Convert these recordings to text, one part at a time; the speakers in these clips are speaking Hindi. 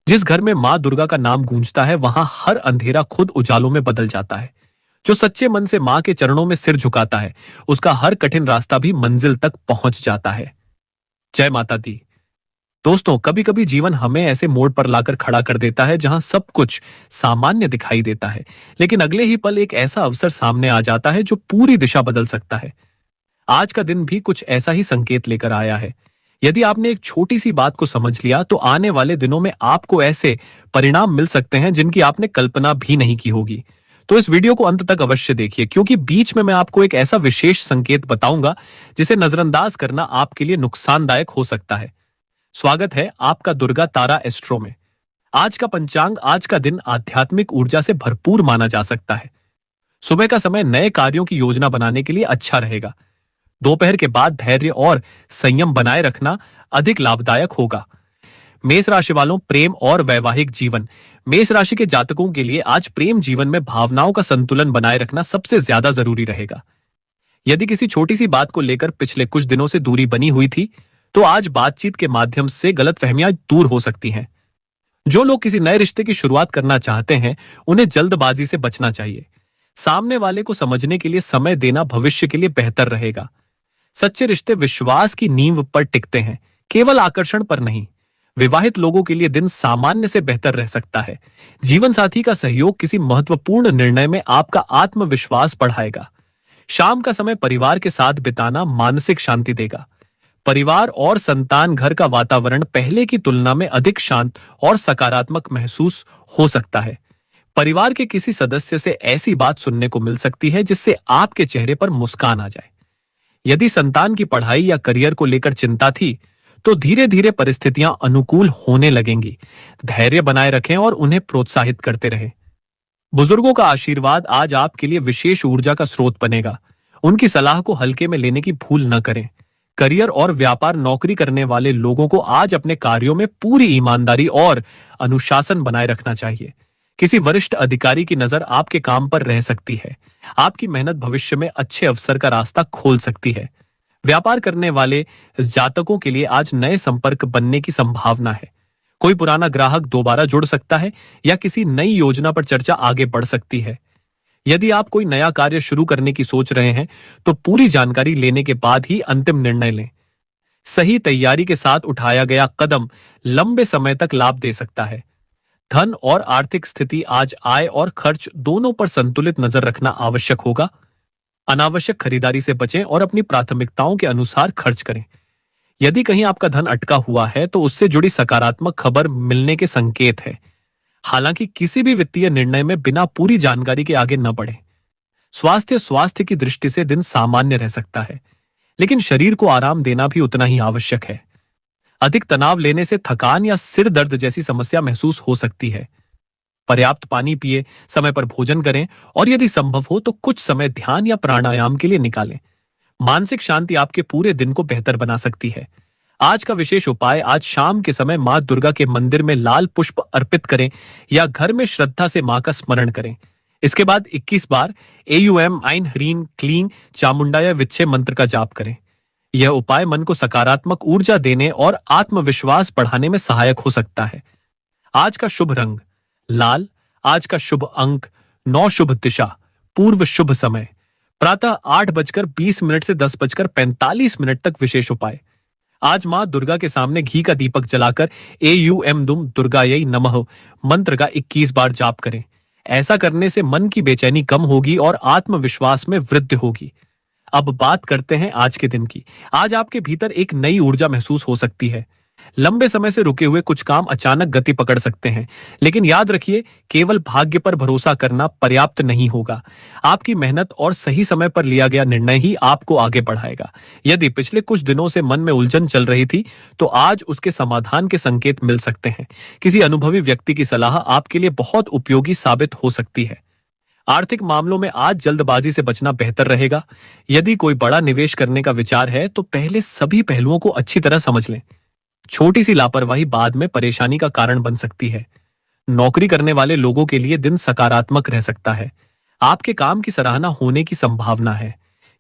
जिस घर में माँ दुर्गा का नाम गूंजता है वहां हर अंधेरा खुद उजालों में बदल जाता है। जो सच्चे मन से माँ के चरणों में सिर झुकाता है उसका हर कठिन रास्ता भी मंजिल तक पहुंच जाता है। जय माता दी। दोस्तों, कभी कभी जीवन हमें ऐसे मोड़ पर लाकर खड़ा कर देता है जहां सब कुछ सामान्य दिखाई देता है, लेकिन अगले ही पल एक ऐसा अवसर सामने आ जाता है जो पूरी दिशा बदल सकता है। आज का दिन भी कुछ ऐसा ही संकेत लेकर आया है। यदि आपने एक छोटी सी बात को समझ लिया तो आने वाले दिनों में आपको ऐसे परिणाम मिल सकते हैं जिनकी आपने कल्पना भी नहीं की होगी। तो इस वीडियो को अंत तक अवश्य देखिए, क्योंकि बीच में मैं आपको एक ऐसा विशेष संकेत बताऊंगा जिसे नजरअंदाज करना आपके लिए नुकसानदायक हो सकता है। स्वागत है आपका दुर्गा तारा एस्ट्रो में। आज का पंचांग, आज का दिन आध्यात्मिक ऊर्जा से भरपूर माना जा सकता है। सुबह का समय नए कार्यों की योजना बनाने के लिए अच्छा रहेगा। दोपहर के बाद धैर्य और संयम बनाए रखना अधिक लाभदायक होगा। मेष राशि वालों, प्रेम और वैवाहिक जीवन। मेष राशि के जातकों के लिए आज प्रेम जीवन में भावनाओं का संतुलन बनाए रखना सबसे ज्यादा जरूरी रहेगा। यदि किसी छोटी सी बात को लेकर पिछले कुछ दिनों से दूरी बनी हुई थी, तो आज बातचीत के माध्यम से गलतफहमियां दूर हो सकती हैं। जो लोग किसी नए रिश्ते की शुरुआत करना चाहते हैं, उन्हें जल्दबाजी से बचना चाहिए। सामने वाले को समझने के लिए समय देना भविष्य के लिए बेहतर रहेगा। सच्चे रिश्ते विश्वास की नींव पर टिकते हैं, केवल आकर्षण पर नहीं। विवाहित लोगों के लिए दिन सामान्य से बेहतर रह सकता है। जीवन साथी का सहयोग किसी महत्वपूर्ण निर्णय में आपका आत्मविश्वास बढ़ाएगा। शाम का समय परिवार के साथ बिताना मानसिक शांति देगा। परिवार और संतान घर का वातावरण पहले की तुलना में अधिक शांत और सकारात्मक महसूस हो सकता है। परिवार के किसी सदस्य से ऐसी बात सुनने को मिल सकती है जिससे आपके चेहरे पर मुस्कान आ जाए। यदि संतान की पढ़ाई या करियर को लेकर चिंता थी, तो धीरे धीरे परिस्थितियां अनुकूल होने लगेंगी। धैर्य बनाए रखें और उन्हें प्रोत्साहित करते रहें। बुजुर्गों का आशीर्वाद आज आपके लिए विशेष ऊर्जा का स्रोत बनेगा। उनकी सलाह को हल्के में लेने की भूल न करें। करियर और व्यापार, नौकरी करने वाले लोगों को आज अपने कार्यों में पूरी ईमानदारी और अनुशासन बनाए रखना चाहिए। किसी वरिष्ठ अधिकारी की नजर आपके काम पर रह सकती है। आपकी मेहनत भविष्य में अच्छे अवसर का रास्ता खोल सकती है। व्यापार करने वाले जातकों के लिए आज नए संपर्क बनने की संभावना है। कोई पुराना ग्राहक दोबारा जुड़ सकता है या किसी नई योजना पर चर्चा आगे बढ़ सकती है। यदि आप कोई नया कार्य शुरू करने की सोच रहे हैं, तो पूरी जानकारी लेने के बाद ही अंतिम निर्णय लें। सही तैयारी के साथ उठाया गया कदम लंबे समय तक लाभ दे सकता है। धन और आर्थिक स्थिति आज आय और खर्च दोनों पर संतुलित नजर रखना आवश्यक होगा। अनावश्यक खरीदारी से बचें और अपनी प्राथमिकताओं के अनुसार खर्च करें। यदि कहीं आपका धन अटका हुआ है तो उससे जुड़ी सकारात्मक खबर मिलने के संकेत है। हालांकि किसी भी वित्तीय निर्णय में बिना पूरी जानकारी के आगे न बढ़ें। स्वास्थ्य की दृष्टि से दिन सामान्य रह सकता है, लेकिन शरीर को आराम देना भी उतना ही आवश्यक है। अधिक तनाव लेने से थकान या सिर दर्द जैसी समस्या महसूस हो सकती है। पर्याप्त पानी पिए, समय पर भोजन करें और यदि संभव हो तो कुछ समय ध्यान या प्राणायाम के लिए निकालें। मानसिक शांति आपके पूरे दिन को बेहतर बना सकती है। आज का विशेष उपाय, आज शाम के समय मां दुर्गा के मंदिर में लाल पुष्प अर्पित करें या घर में श्रद्धा से मां का स्मरण करें। इसके बाद 21 बार एयूएम आइन ह्रीं क्लीं चामुंडाय विच्छे मंत्र का जाप करें। यह उपाय मन को सकारात्मक ऊर्जा देने और आत्मविश्वास बढ़ाने में सहायक हो सकता है। आज का शुभ रंग लाल। आज का शुभ अंक 9। शुभ दिशा पूर्व। शुभ समय प्रातः 8:20 से 10:45 तक। विशेष उपाय, आज मां दुर्गा के सामने घी का दीपक जलाकर एयूएम दुम दुर्गायै नमः मंत्र का 21 बार जाप करें। ऐसा करने से मन की बेचैनी कम होगी और आत्मविश्वास में वृद्धि होगी। अब बात करते हैं आज के दिन की। आज आपके भीतर एक नई ऊर्जा महसूस हो सकती है। लंबे समय से रुके हुए कुछ काम अचानक गति पकड़ सकते हैं, लेकिन याद रखिए, केवल भाग्य पर भरोसा करना पर्याप्त नहीं होगा। आपकी मेहनत और सही समय पर लिया गया निर्णय ही आपको आगे बढ़ाएगा। यदि पिछले कुछ दिनों से मन में उलझन चल रही थी, तो आज उसके समाधान के संकेत मिल सकते हैं। किसी अनुभवी व्यक्ति की सलाह आपके लिए बहुत उपयोगी साबित हो सकती है। आर्थिक मामलों में आज जल्दबाजी से बचना बेहतर रहेगा। यदि कोई बड़ा निवेश करने का विचार है, तो पहले सभी पहलुओं को अच्छी तरह समझ लें। छोटी सी लापरवाही बाद में परेशानी का कारण बन सकती है। नौकरी करने वाले लोगों के लिए दिन सकारात्मक रह सकता है। आपके काम की सराहना होने की संभावना है।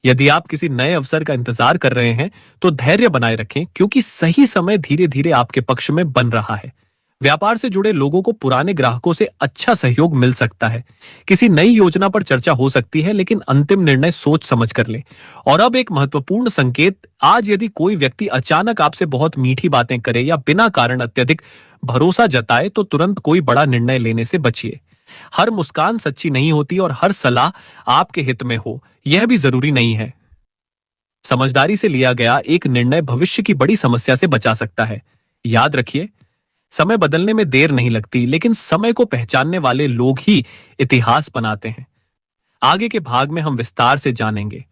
यदि आप किसी नए अवसर का इंतजार कर रहे हैं, तो धैर्य बनाए रखें, क्योंकि सही समय धीरे धीरे आपके पक्ष में बन रहा है। व्यापार से जुड़े लोगों को पुराने ग्राहकों से अच्छा सहयोग मिल सकता है। किसी नई योजना पर चर्चा हो सकती है, लेकिन अंतिम निर्णय सोच समझ कर ले। और अब एक महत्वपूर्ण संकेत, आज यदि कोई व्यक्ति अचानक आपसे बहुत मीठी बातें करे या बिना कारण अत्यधिक भरोसा जताए तो तुरंत कोई बड़ा निर्णय लेने से बचिए। हर मुस्कान सच्ची नहीं होती और हर सलाह आपके हित में हो, यह भी जरूरी नहीं है। समझदारी से लिया गया एक निर्णय भविष्य की बड़ी समस्या से बचा सकता है। याद रखिए, समय बदलने में देर नहीं लगती, लेकिन समय को पहचानने वाले लोग ही इतिहास बनाते हैं। आगे के भाग में हम विस्तार से जानेंगे